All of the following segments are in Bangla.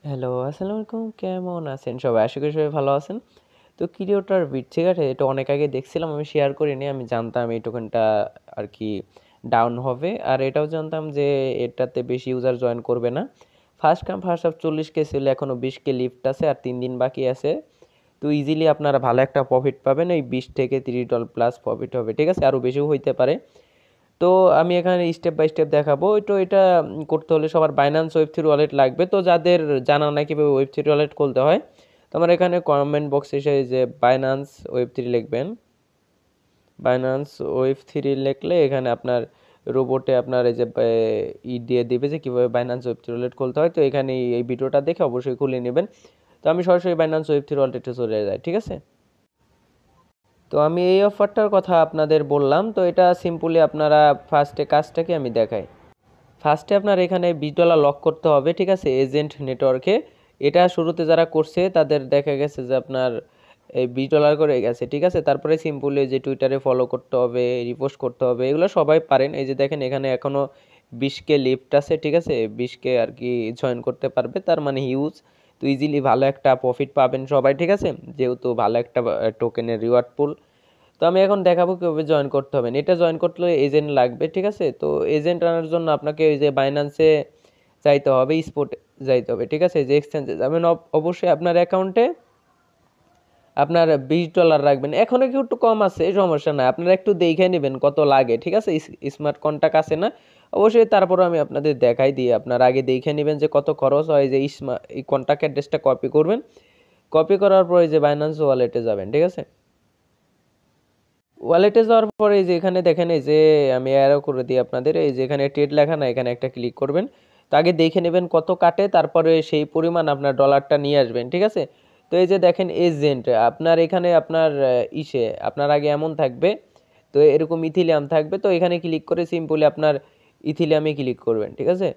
হ্যালো, আসসালামু আলাইকুম। কেমন আছেন সবাই? আশা করি সবাই ভালো আছেন। তো ক্রিয়েটর বিট ঠিক আছে? এটা অনেক আগে দেখছিলাম, আমি শেয়ার করিনি। আমি জানতাম এই টোকেনটা আরকি ডাউন হবে। আর এটাও জানতাম যে এটাতে বেশি ইউজার জয়েন করবে না। First come first serve 40K ছিল, এখনো 20K লিফট আছে আর 3 দিন বাকি আছে। তো ইজিলি আপনারা ভালো একটা প্রফিট পাবেন। ওই 20 থেকে $30 প্লাস প্রফিট হবে। ঠিক আছে? আরও বেশিও হইতে পারে। তো আমি এখানে স্টেপ বাই স্টেপ দেখাবো। তো এটা করতে হলে সবার বাইন্যান্স ওয়েব থ্রি ওয়ালেট লাগবে। তো যাদের জানা নাই কীভাবে ওয়েব থ্রি ওয়ালেট খুলতে হয়, তো আমার এখানে কমেন্ট বক্সে এসে যে বাইন্যান্স ওয়েব থ্রি লিখবেন। বাইন্যান্স ওয়েব থ্রি লিখলে এখানে আপনার রোবটে আপনার এই যে দিয়ে দিবে যে কীভাবে বাইন্যান্স ওয়েব থ্রি ওয়ালেট খুলতে হয়। তো এখানে এই ভিডিওটা দেখে অবশ্যই খুলে নেবেন। তো আমি সরাসরি বাইন্যান্স ওয়েব থ্রি ওয়ালেটে চলে যাই। ঠিক আছে? তো আমি এই অফারটার কথা আপনাদের বললাম। তো এটা সিম্পলি আপনারা ফার্স্টে কাজটাকে আমি দেখাই। ফার্স্টে আপনার এখানে $20 লক করতে হবে। ঠিক আছে? এজেন্ট নেটওয়ার্কে এটা শুরুতে যারা করছে তাদের দেখা গেছে যে আপনার এই $20 করে গেছে। ঠিক আছে? তারপরে সিম্পলি যে টুইটারে ফলো করতে হবে, রিপোস্ট করতে হবে, এগুলো সবাই পারেন। এই যে দেখেন এখানে এখনও 20K লিফট আছে। ঠিক আছে? 20K আর কি জয়েন করতে পারবে, তার মানে হিউজ। তো ইজিলি ভালো একটা প্রফিট পাবেন সবাই। ঠিক আছে? যেহেতু ভালো একটা টোকেনের রিওয়ার্ড পুল। তো আমি এখন দেখাবো কীভাবে জয়েন করতে হবে। এটা জয়েন করতে হলে এজেন্ট লাগবে। ঠিক আছে? তো এজেন্ট আনার জন্য আপনাকে ওই যে বাইন্যান্সে যাইতে হবে, স্পটে যাইতে হবে। ঠিক আছে? যে এক্সচেঞ্জে যাবেন, অবশ্যই আপনার অ্যাকাউন্টে আপনার $20 রাখবেন। এখনও একটু কম আছে, সমস্যা নাই, আপনারা একটু দেখে নেবেন কত লাগে। ঠিক আছে? স্মার্ট কন্ট্যাক্ট আছে না, অবশ্যই। তারপরও আমি আপনাদের দেখাই দিয়ে আপনারা আগে দেখে নেবেন যে কত খরচ হয়। যে এই কন্ট্যাক্ট অ্যাড্রেসটা কপি করবেন। কপি করার পরে যে বাইন্যান্স ওয়ালেটে যাবেন। ঠিক আছে? ওয়ালেটে যাওয়ার পরে এই যে এখানে দেখেন, এই যে আমি অ্যারো করে দিই আপনাদের, এই যে এখানে ট্রেড লেখা না, এখানে একটা ক্লিক করবেন। তো আগে দেখে নেবেন কত কাটে, তারপরে সেই পরিমাণ আপনার ডলারটা নিয়ে আসবেন। ঠিক আছে? তো এই যে দেখেন এজেন্ট আপনার এখানে আপনার আপনার আগে এমন থাকবে, তো এরকম ইথিলিয়াম থাকবে। তো এখানে ক্লিক করে সিম্পলি আপনার ইথিলিয়ামে ক্লিক করবেন। ঠিক আছে?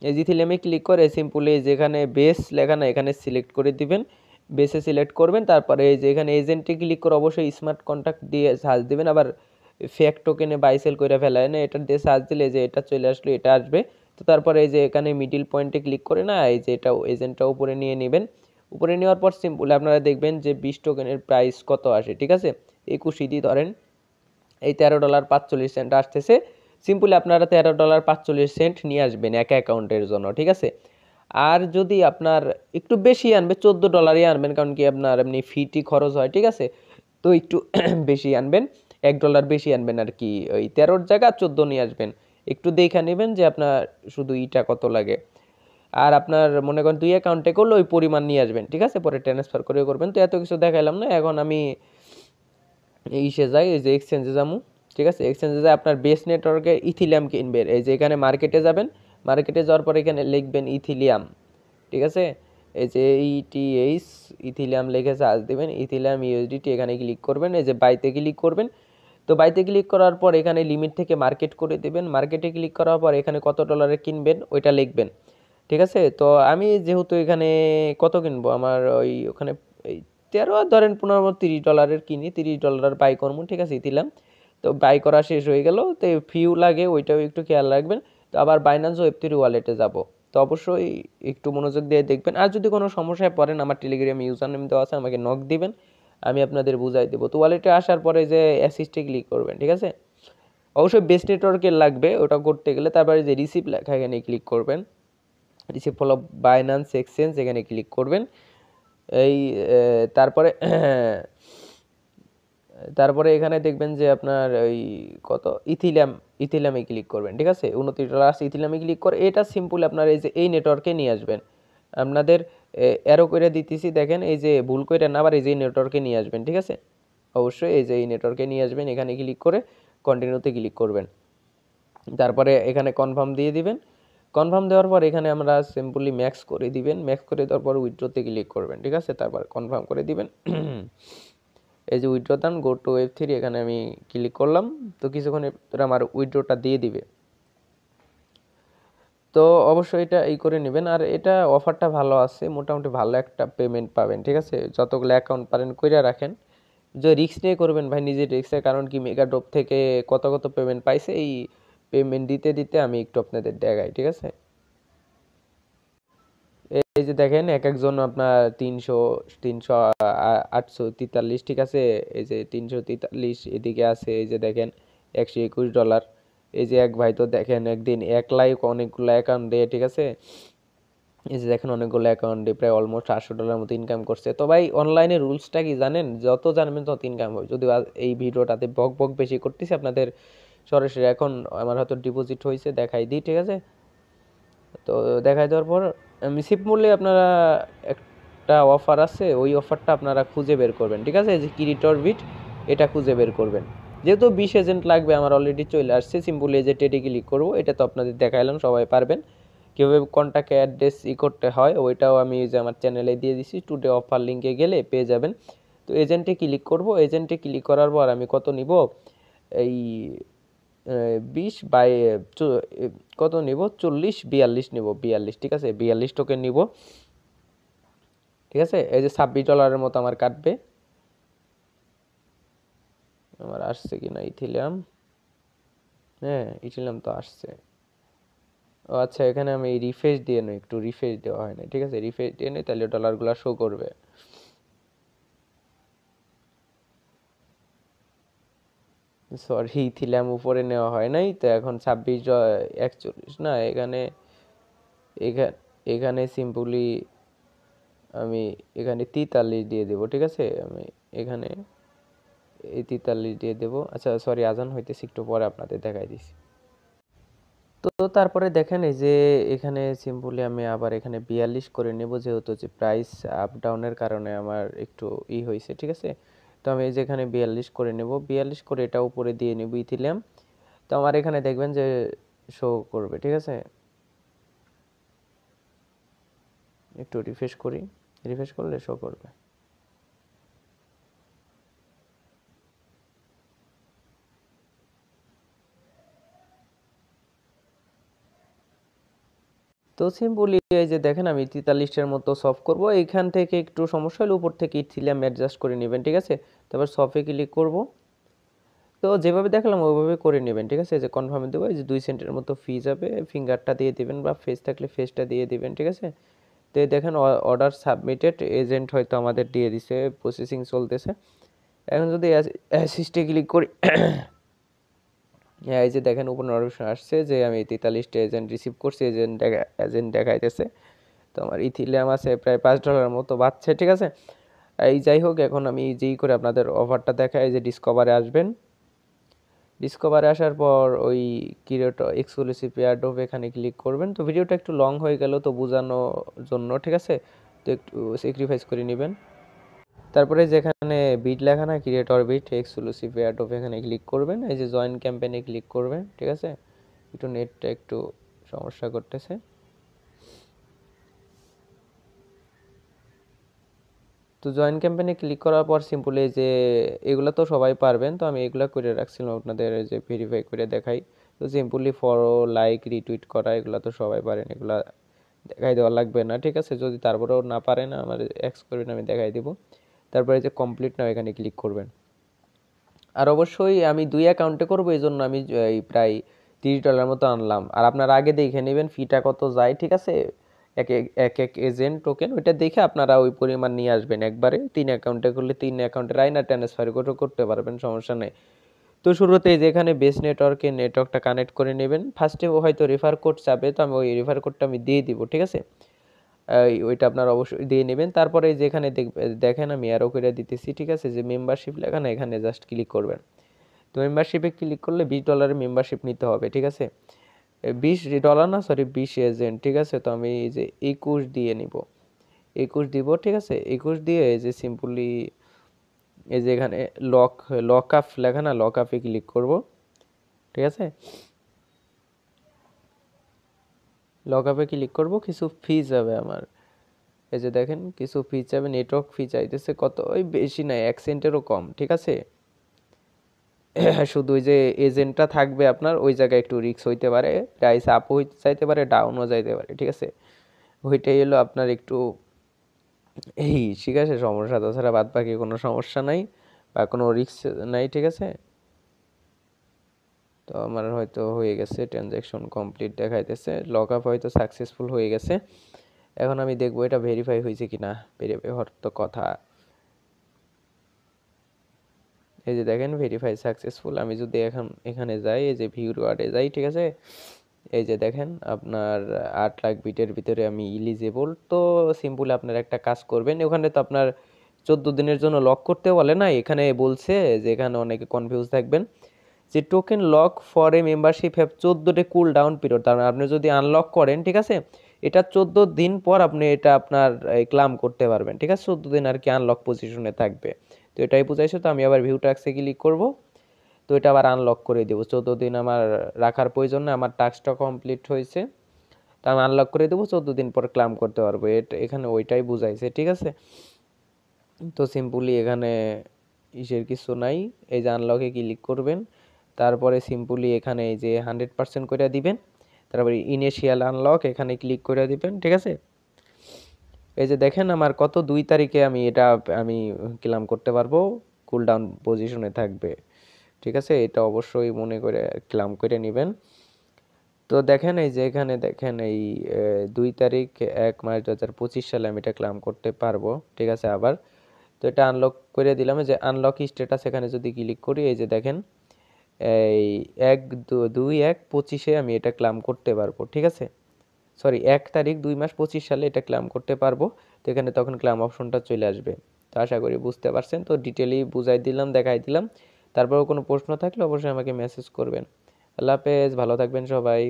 এই ইথিলিয়ামে ক্লিক করে সিম্পলি যেখানে বেস লেখা না, এখানে সিলেক্ট করে দিবেন। বেসে সিলেক্ট করবেন, তারপরে এই যে এখানে এজেন্টে ক্লিক করে অবশ্যই স্মার্ট কন্ট্রাক্ট দিয়ে সার্চ দিবেন। আবার ফেক টোকেনে বাই সেল করে ফেলায় না, এটা দিয়ে সার্চ দিলে যে এটা চলে আসলো, এটা আসবে। তো তারপরে এই যে এখানে মিডিল পয়েন্টে ক্লিক করে না, এই যে এটা এজেন্টটা উপরে নিয়ে নেবেন। উপরে নেওয়ার পর সিম্পলি আপনারা দেখবেন যে 20 টোকেনের প্রাইস কত আসে। ঠিক আছে? 21 ধরেন, এই $13.45 আসতেছে। সিম্পলি আপনারা $13.45 নিয়ে আসবেন এক অ্যাকাউন্টের জন্য। ঠিক আছে? আর যদি আপনার একটু বেশি আনবে, $14 আনবেন, কারণ কি আপনার এমনি ফিটি খরচ হয়। ঠিক আছে? তো একটু বেশি আনবেন, $1 বেশি আনবেন আর কি, ওই 13 জায়গা 14 নিয়ে আসবেন। একটু দেখে নেবেন যে আপনার শুধু ইটা কত লাগে। আর আপনার মনে করেন 2 অ্যাকাউন্টে করলে ওই পরিমাণ নিয়ে আসবেন। ঠিক আছে? পরে ট্রান্সফার করে করবেন। তো এত কিছু দেখাইলাম না, এখন আমি ইসে যাই, এই যে এক্সচেঞ্জে যাবো। ঠিক আছে? এক্সচেঞ্জে যাই, আপনার বেস নেটওয়ার্কে ইথিলিয়াম কিনবেন। এই যে এখানে মার্কেটে যাবেন, মার্কেটে যাওয়ার পর এখানে লিখবেন ইথিলিয়াম। ঠিক আছে? এই যে ইটিএইচ ইথিলিয়াম লিখে সার্চ দেবেন, ইথিলিয়াম ইউএসডিটি, এখানে ক্লিক করবেন। এই যে বাইতে ক্লিক করবেন। তো বাইতে ক্লিক করার পর এখানে লিমিট থেকে মার্কেট করে দেবেন। মার্কেটে ক্লিক করার পর এখানে কত ডলারে কিনবেন ওইটা লিখবেন। ঠিক আছে? তো আমি যেহেতু এখানে কত কিনবো, আমার ওই ওখানে এই 13 আর ধরেন 15 $30 কিনি, $30 বাই করবো। ঠিক আছে? দিলাম। তো বাই করা শেষ হয়ে গেল। তো ফিউ লাগে, ওইটাও একটু খেয়াল রাখবেন। তো আবার বাইন্যান্স ওয়েব থ্রি ওয়ালেটে যাব। তো অবশ্যই একটু মনোযোগ দিয়ে দেখবেন। আর যদি কোনো সমস্যায় পড়েন, আমার টেলিগ্রাম ইউজার নেম দেওয়া আছে, আমাকে নক দিবেন, আমি আপনাদের বুঝাই দেবো। তো ওয়ালেটে আসার পরে যে অ্যাসিস্টে ক্লিক করবেন। ঠিক আছে? অবশ্যই বেস্ট নেটওয়ার্কের লাগবে ওটা করতে গেলে। তারপরে যে রিসিভ লেখা, এখানে ক্লিক করবেন। রিসিভ ফলো বাইন্যান্স এক্সচেঞ্জ, এখানে ক্লিক করবেন। এই তারপরে তারপরে এখানে দেখবেন যে আপনার ওই কত ইথিলিয়ামে ক্লিক করবেন। ঠিক আছে? $29 আছে, ইথিলিয়ামে ক্লিক করে এটা সিম্পল আপনার এই যে এই নেটওয়ার্কে নিয়ে আসবেন। আপনাদের অ্যারো করে দিতেছি, দেখেন এই যে ভুল করে না, আবার এই যে নেটওয়ার্কে নিয়ে আসবেন। ঠিক আছে? অবশ্যই এই যে এই নেটওয়ার্কে নিয়ে আসবেন, এখানে ক্লিক করে কন্টিনিউতে ক্লিক করবেন। তারপরে এখানে কনফার্ম দিয়ে দিবেন। কনফার্ম দেওয়ার পর এখানে আমরা সিম্পলি ম্যাক্স করে দিবেন। ম্যাক্স করে দেওয়ার পর উইথড্রোতে ক্লিক করবেন। ঠিক আছে? তারপর কনফার্ম করে দিবেন। এই যে উইথড্র দান, গো টু ওয়েব থ্রি, এখানে আমি ক্লিক করলাম। তো কিছুক্ষণের ভিতরে আমার উইথড্রটা দিয়ে দিবে। তো অবশ্যই এটা এই করে নেবেন। আর এটা অফারটা ভালো আছে, মোটামুটি ভালো একটা পেমেন্ট পাবেন। ঠিক আছে? যতগুলো অ্যাকাউন্ট পারেন কইরা রাখেন। যে রিস্ক নিয়ে করবেন ভাই, নিজের রিস্কের, কারণ কি মেগা ড্রপ থেকে কত কত পেমেন্ট পাইছে, এই পেমেন্ট দিতে দিতে আমি একটু আপনাদের দেখাই। ঠিক আছে? এই যে দেখেন এক একজন আপনার 300 300 843, ঠিক আছে। এই যে 343 এদিকে আছে, এই যে দেখেন $121। এই যে এক ভাই তো দেখেন একদিন 1 লাখ অনেকগুলো অ্যাকাউন্ট দিয়ে, ঠিক আছে। এই যে দেখেন অনেকগুলো অ্যাকাউন্ট দিয়ে প্রায় অলমোস্ট $800 মতো ইনকাম করছে। তো ভাই অনলাইনে রুলসটা কি জানেন? যত জানবেন তত ইনকাম হবে। যদি এই ভিডিওটাতে বক বক বেশি করতেছি আপনাদের, সরাসরি এখন আমার হয়তো ডিপোজিট হয়েছে দেখাই দিই, ঠিক আছে। তো দেখাই দেওয়ার পর আমি সিপ মূল্যে আপনারা একটা অফার আছে, ওই অফারটা আপনারা খুঁজে বের করবেন, ঠিক আছে। এই যে ক্রিয়েটর বিট, এটা খুঁজে বের করবেন। যেহেতু 20 এজেন্ট লাগবে, আমার অলরেডি চলে আসছে। সিম্পলি এই যে টেডে ক্লিক করবো, এটা তো আপনাদের দেখাইলাম, সবাই পারবেন। কীভাবে কন্ট্যাক্ট অ্যাড্রেস করতে হয় ওইটাও আমি যে আমার চ্যানেলে দিয়ে দিছি, টুডে অফার লিঙ্কে গেলে পেয়ে যাবেন। তো এজেন্টে ক্লিক করব, এজেন্টে ক্লিক করার পর আমি কত নিব, এই 20 বাই কত নিব, 42 নিব, 42, ঠিক আছে। 42 টোকেন নিব, ঠিক আছে। এই যে $26 মতো আমার কাটবে। আমার আসছে কি না ইথিলিয়াম, হ্যাঁ ইথিলিয়াম তো আসছে। ও আচ্ছা, এখানে আমি রিফ্রেশ দিয়ে নিই, একটু রিফ্রেশ দেওয়া হয় না, ঠিক আছে। রিফ্রেশ দিয়ে নিই, তাহলে ডলারগুলো শো করবে। সরি, ইথিলিয়াম উপরে নেওয়া হয় নাই, তো এখন 41 না, এখানে এখানে এখানে সিম্পলি আমি এখানে 43 দিয়ে দেবো, ঠিক আছে। আমি এখানে এই 43 দিয়ে দেবো। আচ্ছা সরি, আজান হইতেছে, একটু পরে আপনাদের দেখাই দিছি। তো তারপরে দেখেন এই যে এখানে সিম্পলি আমি আবার এখানে 42 করে নেব, যেহেতু যে প্রাইস আপ ডাউনের কারণে আমার একটু হয়েছে, ঠিক আছে। তো আমি এই যে এখানে 42 করে নেব, 42 করে এটা উপরে দিয়ে নেব ইথিলিয়াম। তো আমার এখানে দেখবেন যে শো করবে, ঠিক আছে। একটু রিফ্রেশ করি, রিফ্রেশ করলে শো করবে। তো সিম্পলি এই যে দেখেন আমি 43-এর মতো সলভ করব। এইখান থেকে একটু সমস্যা হলে উপর থেকে ইথিলিয়াম অ্যাডজাস্ট করে নেবেন, ঠিক আছে। তারপর সলভে ক্লিক করব। তো যেভাবে দেখালাম ওইভাবে করে নেবেন, ঠিক আছে। এই যে কনফার্মে দেবো, এই যে 2 সেন্টের মতো ফি যাবে, ফিঙ্গারটা দিয়ে দিবেন বা ফেস থাকলে ফেসটা দিয়ে দিবেন, ঠিক আছে। তো এই দেখেন অর্ডার সাবমিটেড, এজেন্ট হয়তো আমাদের দিয়ে দিছে, প্রসেসিং চলতেছে। এখন যদি অ্যাসিস্টে ক্লিক করি, হ্যাঁ এই যে দেখেন উপর নোটিফিকেশন আসছে যে আমি 43টা এজেন্ট রিসিভ করছি, এজেন্ট দেখাইতেছে। তো আমার ইথিলিয়াম আছে প্রায় $5 মতো বাড়ছে, ঠিক আছে। এই যাই হোক, এখন আমি যেই করে আপনাদের অফারটা দেখাই, যে ডিসকভারে আসবেন। ডিসকভারে আসার পর ওই ক্রিয়েটর এক্সক্লুসিভ এয়ারড্রপ এখানে ক্লিক করবেন। তো ভিডিওটা একটু লং হয়ে গেল, তো বোঝানোর জন্য, ঠিক আছে। তো একটু স্যাক্রিফাইস করে নেবেন। তারপরে যেখানে বিট লেখা না, ক্রিয়েটর বিট এক্সক্লুসিভ এয়ারড্রপ, এখানে ক্লিক করবেন। এই যে জয়েন ক্যাম্পেইনে ক্লিক করবেন, ঠিক আছে। একটু নেটটা একটু সমস্যা করতেছে। তো জয়েন ক্যাম্পেইনে ক্লিক করার পর সিম্পলি যে এগুলো তো সবাই পারবেন, তো আমি এগুলো করে রাখছিলাম আপনাদের, যে ভেরিফাই করে দেখাই। তো সিম্পলি ফলো, লাইক, রিটুইট করা, এগুলো তো সবাই পারেন, এগুলো দেখাই দেওয়া লাগবে না, ঠিক আছে। যদি তারপরেও না পারেন আমার এক্স করবেন, আমি দেখাই দিব। তারপরে যে কমপ্লিট নাও এখানে ক্লিক করবেন। আর অবশ্যই আমি 2 অ্যাকাউন্টে করবো, এই জন্য আমি এই প্রায় $30 মতো আনলাম। আর আপনারা আগে দেখে নেবেন ফিটা কত যায়, ঠিক আছে। এক এক এক এক এজেন্ট টোকেন ওইটা দেখে আপনারা ওই পরিমাণ নিয়ে আসবেন একবারে। 3 অ্যাকাউন্টে করলে 3 অ্যাকাউন্টে রাইনা ট্রান্সফার করে করতে পারবেন, সমস্যা নেই। তো শুরুতেই যেখানে বেস নেটওয়ার্কে নেটওয়ার্কটা কানেক্ট করে নেবেন। ফার্স্টে হয়তো রেফার কোড চাবে, তো আমি ওই রেফার কোডটা আমি দিয়ে দিব, ঠিক আছে। ওইটা আপনারা অবশ্যই দিয়ে নেবেন। তারপরে যেখানে দেখেন আমি অ্যারো করে দিতেছি, ঠিক আছে, যে মেম্বারশিপ লেখা না, এখানে জাস্ট ক্লিক করবেন। তো মেম্বারশিপে ক্লিক করলে $20 মেম্বারশিপ নিতে হবে, ঠিক আছে। $20 না, সরি 20 এজেন্ট, ঠিক আছে। তো আমি এই যে 21 দিয়ে নিব, 21 দিব, ঠিক আছে। 21 দিয়ে এই যে সিম্পলি এই যে এখানে লক লক আপ লেখা না, লক আপে ক্লিক করব, ঠিক আছে। লক আপে ক্লিক করব, কিছু ফি যাবে আমার। এই যে দেখেন কিছু ফি যাবে, নেটওয়ার্ক ফি চাইতেছে কত, ওই বেশি নাই, 1 সেন্টেরও কম, ঠিক আছে। শুধু ওই যে এজেন্টটা থাকবে আপনার, ওই জায়গায় একটু রিস্ক হইতে পারে, প্রাইস আপও হইতে চাইতে পারে, ডাউনও যাইতে পারে, ঠিক আছে। ওইটাই হলো আপনার একটু ঠিক আছে সমস্যা, তাছাড়া বাদ বাকি কোনো সমস্যা নাই বা কোনো রিস্ক নাই, ঠিক আছে। তো আমার হয়তো হয়ে গেছে, ট্রানজ্যাকশন কমপ্লিট দেখাইতেছে, লক আপ হয়তো সাকসেসফুল হয়ে গেছে। এখন আমি দেখবো এটা ভেরিফাই হয়েছে কিনা, ভেরিফাই হওয়ার তো কথা। এই যে দেখেন ভেরিফাই সাকসেসফুল। আমি যদি এখন এখানে যাই, এই যে ভিউ রিওয়ার্ডে যাই, ঠিক আছে, এই যে দেখেন আপনার 8 লাখ বিটের ভিতরে আমি ইলিজিবল। তো সিম্পল আপনার একটা কাজ করবেন, ওখানে তো আপনার 14 দিনের জন্য লক করতে বলে না, এখানে বলছে যে, এখানে অনেকে কনফিউজ থাকবেন যে token lock for a membership have 14 day cool down period. তার মানে আপনি যদি আনলক করেন, ঠিক আছে, এটা 14 দিন পর আপনি এটা আপনার ক্লাম করতে পারবেন, ঠিক আছে, 14 দিন আর কি আনলক পজিশনে থাকবে। তো এটাই বুঝাইছো। তো আমি আবার ভিউ ট্যাক্সে ক্লিক করব, তো এটা আবার আনলক করে দেবো। 14 দিন আমার রাখার প্রয়োজন না, আমার টাস্কটা কমপ্লিট হয়েছে, তো আমি আনলক করে দেবো, 14 দিন পর ক্লাম করতে পারবো। এটা এখানে ওইটাই বুঝাইছে, ঠিক আছে। তো সিম্পলি এখানে ইসের কিছু নাই, এই যে আনলকে ক্লিক করবেন, তারপরে সিম্পলি এখানে এই যে 100% করে দিবেন, তারপরে ইনিশিয়াল আনলক এখানে ক্লিক করে দিবেন, ঠিক আছে। এই যে দেখেন আমার কত 2 তারিখে আমি এটা আমি ক্লাম করতে পারবো, কুল ডাউন পজিশনে থাকবে, ঠিক আছে। এটা অবশ্যই মনে করে ক্লাম করে নেবেন। তো দেখেন এই যে এখানে দেখেন এই 2 তারিখ 1 মাস 2025 সালে আমি এটা ক্লাম করতে পারবো, ঠিক আছে। আবার তো এটা আনলক করে দিলাম, যে আনলক স্ট্যাটাস এখানে যদি ক্লিক করি, এই যে দেখেন এই 1/2/1/25 আমি এটা ক্লাম করতে পারবো, ঠিক আছে। সরি, 1 তারিখ 2 মাস 25 সালে এটা ক্লাম করতে পারবো। তো এখানে তখন ক্লাম অপশনটা চলে আসবে। তো আশা করি বুঝতে পারছেন। তো ডিটেলি বুঝাই দিলাম, দেখাই দিলাম। তারপরেও কোনো প্রশ্ন থাকলে অবশ্যই আমাকে মেসেজ করবেন। আল্লাহ হাফেজ, ভালো থাকবেন সবাই।